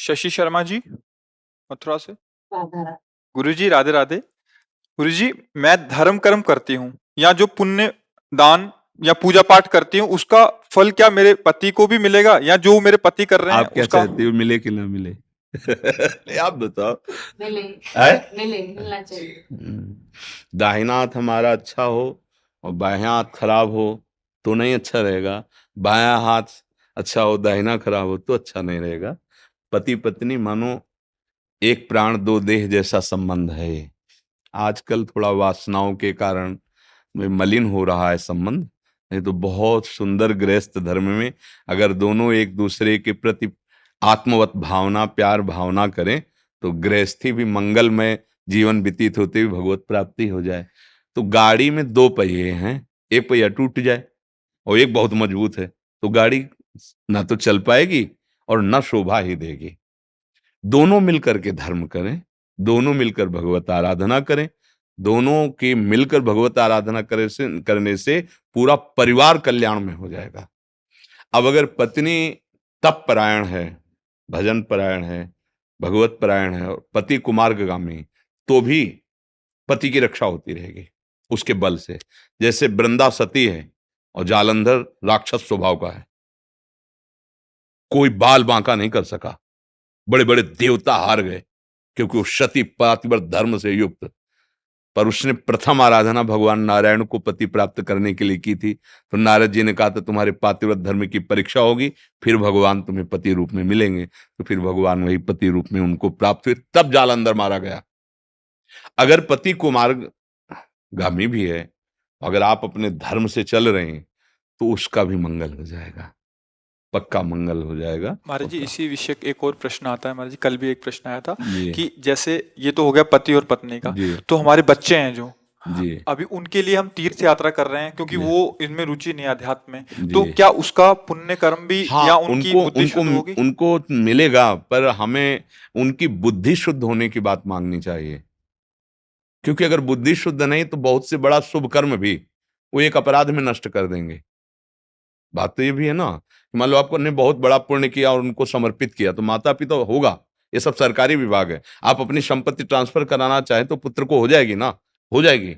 शशि शर्मा जी, मथुरा से। राधा राधा। गुरुजी राधे राधे। गुरुजी, मैं धर्म कर्म करती हूँ या जो पुण्य दान या पूजा पाठ करती हूँ उसका फल क्या मेरे पति को भी मिलेगा या जो मेरे पति कर रहे हैं आप क्या उसका? चाहते हो, मिले कि ना मिले? आप बताओ। मिले है? मिले मिलना चाहिए। दाहिना हाथ हमारा अच्छा हो और बायां हाथ खराब हो तो नहीं अच्छा रहेगा। बायां हाथ अच्छा हो दाहिना खराब हो तो अच्छा नहीं रहेगा। पति पत्नी मानो एक प्राण दो देह जैसा संबंध है ये। आजकल थोड़ा वासनाओं के कारण में मलिन हो रहा है संबंध। नहीं तो बहुत सुंदर गृहस्थ धर्म में अगर दोनों एक दूसरे के प्रति आत्मवत भावना प्यार भावना करें तो गृहस्थी भी मंगलमय जीवन व्यतीत होते हुए भगवत प्राप्ति हो जाए। तो गाड़ी में दो पहिए हैं, एक पहिया टूट जाए और एक बहुत मजबूत है तो गाड़ी ना तो चल पाएगी और ना शोभा ही देगी। दोनों मिलकर के धर्म करें, दोनों मिलकर भगवत आराधना करें, दोनों की मिलकर भगवत आराधना करने से पूरा परिवार कल्याण में हो जाएगा। अब अगर पत्नी तप परायण है, भजन परायण है, भगवत परायण है और पति कुमार्गगामी, तो भी पति की रक्षा होती रहेगी उसके बल से। जैसे वृंदा सती है और जालंधर राक्षस स्वभाव का है, कोई बाल बांका नहीं कर सका, बड़े बड़े देवता हार गए क्योंकि वो सती पातिव्रत धर्म से युक्त। पर उसने प्रथम आराधना भगवान नारायण को पति प्राप्त करने के लिए की थी। तो नारद जी ने कहा था तुम्हारे पातिव्रत धर्म की परीक्षा होगी, फिर भगवान तुम्हें पति रूप में मिलेंगे। तो फिर भगवान वही पति रूप में उनको प्राप्त हुए, तब जालंधर मारा गया। अगर पति कुमार्गामी भी है, अगर आप अपने धर्म से चल रहे हैं तो उसका भी मंगल हो जाएगा, पक्का मंगल हो जाएगा। महाराज जी, इसी विषय एक और प्रश्न आता है महाराज जी। कल भी एक प्रश्न आया था जी कि जैसे ये तो हो गया पति और पत्नी का, जी तो हमारे बच्चे हैं जो जी अभी उनके लिए हम तीर्थ यात्रा कर रहे हैं क्योंकि जी वो इनमें रुचि नहीं है अध्यात्म में, तो जी। क्या उसका पुण्य कर्म भी हाँ, या उनकी उनको बुद्धि शुद्ध उनको होगी? उनको मिलेगा, पर हमें उनकी बुद्धि शुद्ध होने की बात मांगनी चाहिए। क्योंकि अगर बुद्धि शुद्ध नहीं तो बहुत से बड़ा शुभ कर्म भी वो एक अपराध में नष्ट कर देंगे। बात तो ये भी है ना, मान लो आपने बहुत बड़ा पुण्य किया और उनको समर्पित किया तो माता पिता होगा, ये सब सरकारी विभाग है। आप अपनी संपत्ति ट्रांसफर कराना चाहें तो पुत्र को हो जाएगी ना, हो जाएगी,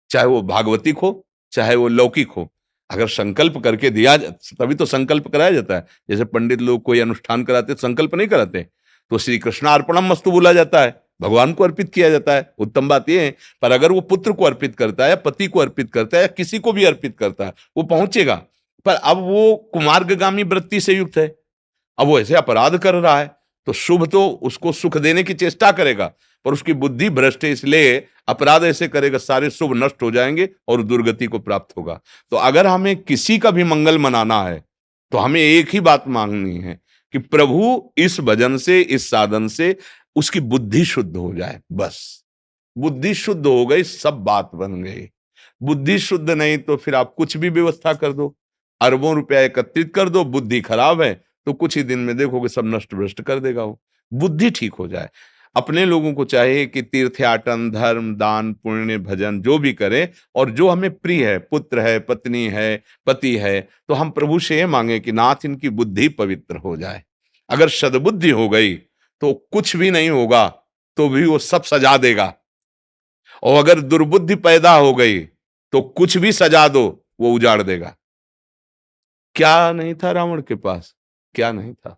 चाहे वो भागवतिक हो चाहे वो लौकिक हो। अगर संकल्प करके दिया तभी तो संकल्प कराया जाता है। जैसे पंडित लोग कोई अनुष्ठान कराते संकल्प नहीं कराते, तो श्री कृष्ण अर्पणम मस्तु बोला जाता है, भगवान को अर्पित किया जाता है। उत्तम बात यह है, पर अगर वो पुत्र को अर्पित करता है, पति को अर्पित करता है या किसी को भी अर्पित करता है वो पहुंचेगा। पर अब वो कुमार्गगामी वृत्ति से युक्त है, अब वो ऐसे अपराध कर रहा है तो शुभ तो उसको सुख देने की चेष्टा करेगा, पर उसकी बुद्धि भ्रष्ट है, इसलिए अपराध ऐसे करेगा सारे शुभ नष्ट हो जाएंगे और दुर्गति को प्राप्त होगा। तो अगर हमें किसी का भी मंगल मनाना है तो हमें एक ही बात मांगनी है कि प्रभु इस भजन से इस साधन से उसकी बुद्धि शुद्ध हो जाए। बस बुद्धि शुद्ध हो गई, सब बात बन गई। बुद्धि शुद्ध नहीं तो फिर आप कुछ भी व्यवस्था कर दो, अरबों रुपया एकत्रित कर दो, बुद्धि खराब है तो कुछ ही दिन में देखोगे सब नष्ट भ्रष्ट कर देगा वो। बुद्धि ठीक हो जाए। अपने लोगों को चाहिए कि तीर्थयाटन धर्म दान पुण्य भजन जो भी करें, और जो हमें प्रिय है, पुत्र है पत्नी है पति है, तो हम प्रभु से ये मांगे कि नाथ इनकी बुद्धि पवित्र हो जाए। अगर सद्बुद्धि हो गई तो कुछ भी नहीं होगा तो भी वो सब सजा देगा, और अगर दुर्बुद्धि पैदा हो गई तो कुछ भी सजा दो वो उजाड़ देगा। क्या नहीं था रावण के पास, क्या नहीं था?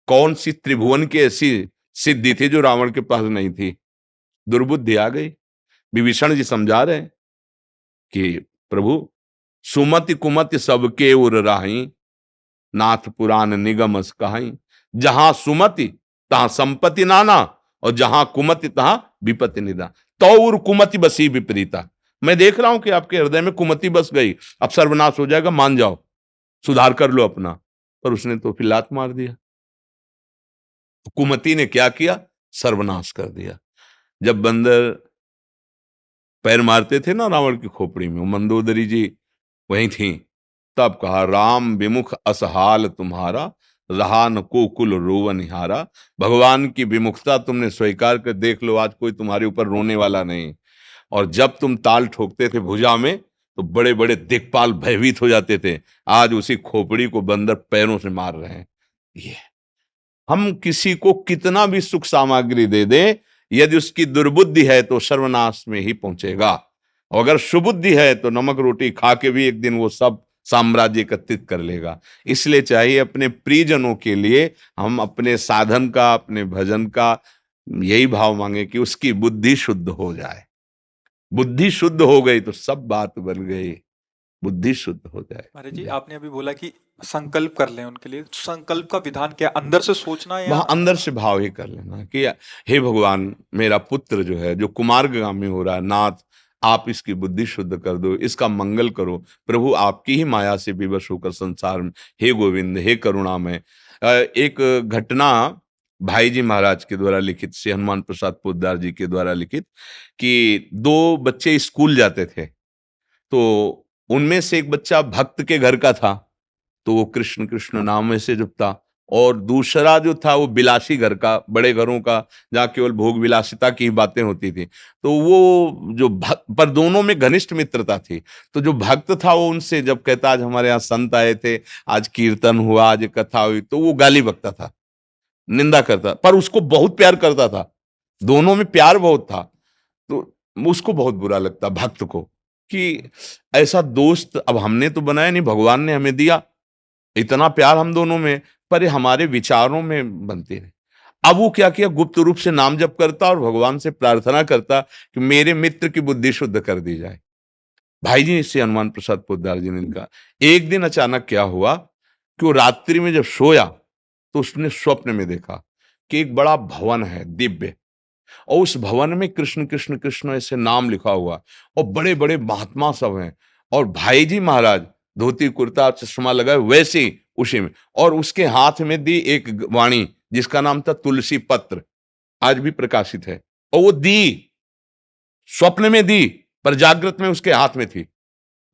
कौन सी त्रिभुवन की ऐसी सिद्धि थी जो रावण के पास नहीं थी? दुर्बुद्धि आ गई। विभीषण जी समझा रहे हैं कि प्रभु सुमति कुमति सबके उर राही, नाथ पुराण निगम अस कहाई। जहां सुमति तहां संपत्ति नाना, और जहां कुमति तहां विपत्ति निदा। तो उर कुमति बसी विपरीता। मैं देख रहा हूं कि आपके हृदय में कुमति बस गई, अब सर्वनाश हो जाएगा, मान जाओ, सुधार कर लो अपना। पर उसने तो फिर लात मार दिया। कुमति ने क्या किया? सर्वनाश कर दिया। जब बंदर पैर मारते थे ना रावण की खोपड़ी में, मंदोदरी जी वहीं थी, तब कहा राम विमुख असहाल तुम्हारा, रहा न को कुल रोवनिहारा। भगवान की विमुखता तुमने स्वीकार कर देख लो, आज कोई तुम्हारे ऊपर रोने वाला नहीं। और जब तुम ताल ठोकते थे भुजा में तो बड़े बड़े दिक्पाल भयभीत हो जाते थे, आज उसी खोपड़ी को बंदर पैरों से मार रहे हैं। ये हम किसी को कितना भी सुख सामग्री दे दें, यदि उसकी दुर्बुद्धि है तो सर्वनाश में ही पहुंचेगा, और अगर सुबुद्धि है तो नमक रोटी खा के भी एक दिन वो सब साम्राज्य एकत्रित कर लेगा। इसलिए चाहिए अपने प्रियजनों के लिए हम अपने साधन का, अपने भजन का यही भाव मांगे कि उसकी बुद्धि शुद्ध हो जाए। बुद्धि शुद्ध हो गई तो सब बात बन गई, बुद्धि शुद्ध हो जाए। महाराज जी, आपने अभी बोला कि संकल्प कर लें उनके लिए। संकल्प का विधान क्या, अंदर से सोचना या वहां अंदर से भाव ही कर लेना कि हे भगवान, मेरा पुत्र जो है, जो कुमार्गामी हो रहा है, नाथ आप इसकी बुद्धि शुद्ध कर दो, इसका मंगल करो। प्रभु आपकी ही माया से विवश होकर संसार में, हे गोविंद, हे करुणामय। एक घटना भाई जी महाराज के द्वारा लिखित, श्री हनुमान प्रसाद पोद्दार जी के द्वारा लिखित, कि दो बच्चे स्कूल जाते थे, तो उनमें से एक बच्चा भक्त के घर का था, तो वो कृष्ण कृष्ण नाम में से जपता, और दूसरा जो था वो बिलासी घर का, बड़े घरों का, जहाँ केवल भोग विलासिता की बातें होती थी। तो वो जो भक्त, पर दोनों में घनिष्ठ मित्रता थी। तो जो भक्त था वो उनसे जब कहता आज हमारे यहाँ संत आए थे, आज कीर्तन हुआ, आज कथा हुई, तो वो गाली बकता था, निंदा करता, पर उसको बहुत प्यार करता था, दोनों में प्यार बहुत था। तो उसको बहुत बुरा लगता भक्त को कि ऐसा दोस्त अब हमने तो बनाया नहीं, भगवान ने हमें दिया, इतना प्यार हम दोनों में, पर ये हमारे विचारों में बनते रहे। अब वो क्या किया, गुप्त रूप से नाम जप करता और भगवान से प्रार्थना करता कि मेरे मित्र की बुद्धि शुद्ध कर दी जाए। भाई जी से हनुमान प्रसाद पोद्दार जी ने कहा, एक दिन अचानक क्या हुआ कि वो रात्रि में जब सोया तो उसने स्वप्न में देखा कि एक बड़ा भवन है दिव्य, और उस भवन में कृष्ण कृष्ण कृष्ण ऐसे नाम लिखा हुआ, और बड़े बड़े महात्मा सब हैं, और भाई जी महाराज धोती कुर्ता चश्मा लगाए वैसे ही उसी में, और उसके हाथ में दी एक वाणी जिसका नाम था तुलसी पत्र, आज भी प्रकाशित है, और वो दी स्वप्न में दी, पर जागृत में उसके हाथ में थी।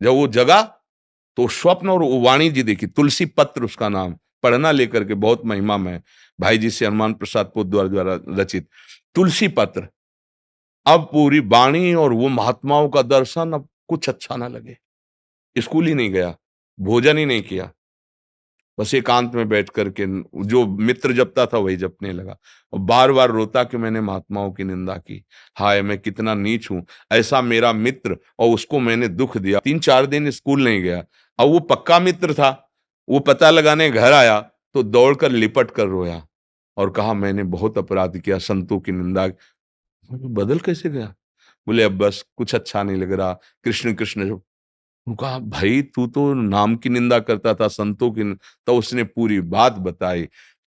जब वो जगा तो स्वप्न और वो वाणी जी देखी, तुलसी पत्र उसका नाम, पढ़ना लेकर के, बहुत महिमा में भाई जी से हनुमान प्रसाद पोद्दार द्वारा रचित तुलसी पत्र। अब पूरी वाणी और वो महात्माओं का दर्शन, अब कुछ अच्छा ना लगे, स्कूल ही नहीं गया, भोजन ही नहीं किया, बस एकांत में बैठ करके जो मित्र जपता था वही जपने लगा, और बार बार रोता कि मैंने महात्माओं की निंदा की, हाय मैं कितना नीच हूं, ऐसा मेरा मित्र, और उसको मैंने दुख दिया। 3-4 दिन स्कूल नहीं गया, और वो पक्का मित्र था, वो पता लगाने घर आया तो दौड़कर लिपट कर रोया और कहा मैंने बहुत अपराध किया, संतों की निंदा। बदल कैसे गया? बोले अब बस कुछ अच्छा नहीं लग रहा, कृष्ण कृष्ण जो। कहा भाई तू तो नाम की निंदा करता था, संतों की। तो उसने पूरी बात बताई।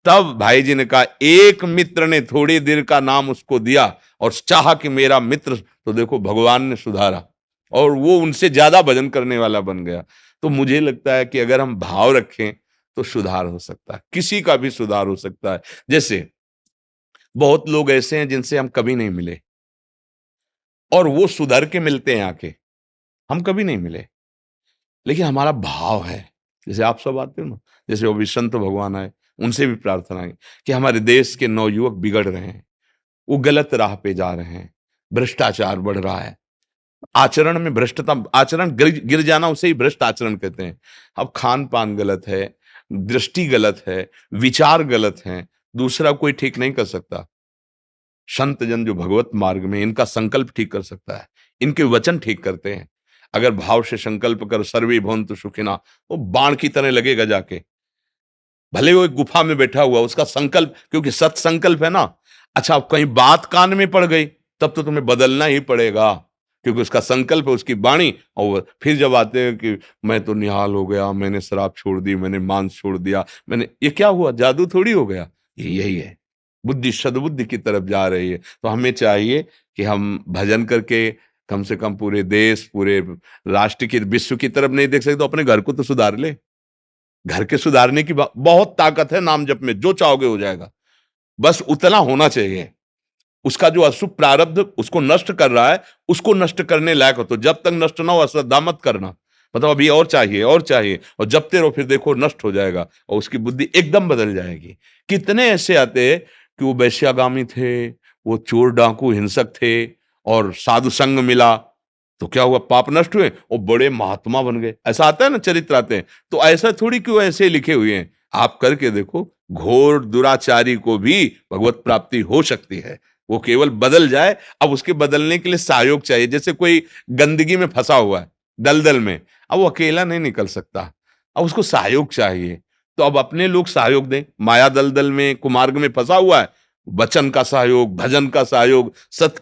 तब भाई जी ने कहा एक मित्र ने थोड़ी देर का नाम उसको दिया और चाहा कि मेरा मित्र, तो देखो भगवान ने सुधारा और वो उनसे ज्यादा भजन करने वाला बन गया। तो मुझे लगता है कि अगर हम भाव रखें तो सुधार हो सकता है, किसी का भी सुधार हो सकता है। जैसे बहुत लोग ऐसे हैं जिनसे हम कभी नहीं मिले और वो सुधर के मिलते हैं आके, हम कभी नहीं मिले, लेकिन हमारा भाव है। जैसे आप सब आते हो ना, जैसे अभी संत भगवान आए, उनसे भी प्रार्थना है कि हमारे देश के नवयुवक बिगड़ रहे हैं, वो गलत राह पे जा रहे हैं, भ्रष्टाचार बढ़ रहा है, आचरण में भ्रष्टता, आचरण गिर जाना उसे ही भ्रष्ट आचरण कहते हैं। अब खान पान गलत है, दृष्टि गलत है, विचार गलत है, दूसरा कोई ठीक नहीं कर सकता। संत जन जो भगवत मार्ग में, इनका संकल्प ठीक कर सकता है, इनके वचन ठीक करते हैं। अगर भाव से संकल्प कर सर्वे भवन्तु सुखिना, वो बाण की तरह लगेगा जाके, भले वो एक गुफा में बैठा हुआ, उसका संकल्प, क्योंकि सत्संकल्प है ना। अच्छा अब कहीं बात कान में पड़ गई तब तो तुम्हें बदलना ही पड़ेगा, क्योंकि उसका संकल्प है, उसकी वाणी। और फिर जब आते हैं कि मैं तो निहाल हो गया, मैंने शराब छोड़ दी, मैंने मांस छोड़ दिया, मैंने, ये क्या हुआ, जादू थोड़ी हो गया, ये यही है, बुद्धि सद्बुद्धि की तरफ जा रही है। तो हमें चाहिए कि हम भजन करके कम से कम पूरे देश, पूरे राष्ट्र की, विश्व की तरफ नहीं देख सकते तो अपने घर को तो सुधार ले। घर के सुधारने की बहुत ताकत है नाम जप में, जो चाहोगे हो जाएगा, बस उतना होना चाहिए। उसका जो अशुभ प्रारब्ध उसको नष्ट कर रहा है, उसको नष्ट करने लायक हो, तो जब तक नष्ट ना हो अश्रद्धा मत करना, मतलब अभी और चाहिए और चाहिए, और जपते रहो, फिर देखो नष्ट हो जाएगा और उसकी बुद्धि एकदम बदल जाएगी। कितने ऐसे आते हैं कि वो वैश्यागामी थे, वो चोर डाकू हिंसक थे, और साधु संग मिला तो क्या हुआ, पाप नष्ट हुए और बड़े महात्मा बन गए। ऐसा आता है ना, चरित्र आते हैं। तो ऐसा थोड़ी कि वो ऐसे लिखे हुए हैं, आप करके देखो, घोर दुराचारी को भी भगवत प्राप्ति हो सकती है। वो केवल बदल जाए। अब उसके बदलने के लिए सहयोग चाहिए। जैसे कोई गंदगी में फंसा हुआ है, दलदल में, अब वो अकेला नहीं निकल सकता, अब उसको सहयोग चाहिए। तो अब अपने लोग सहयोग दें। माया दलदल में, कुमार्ग में फंसा हुआ है, वचन का सहयोग, भजन का सहयोग, सत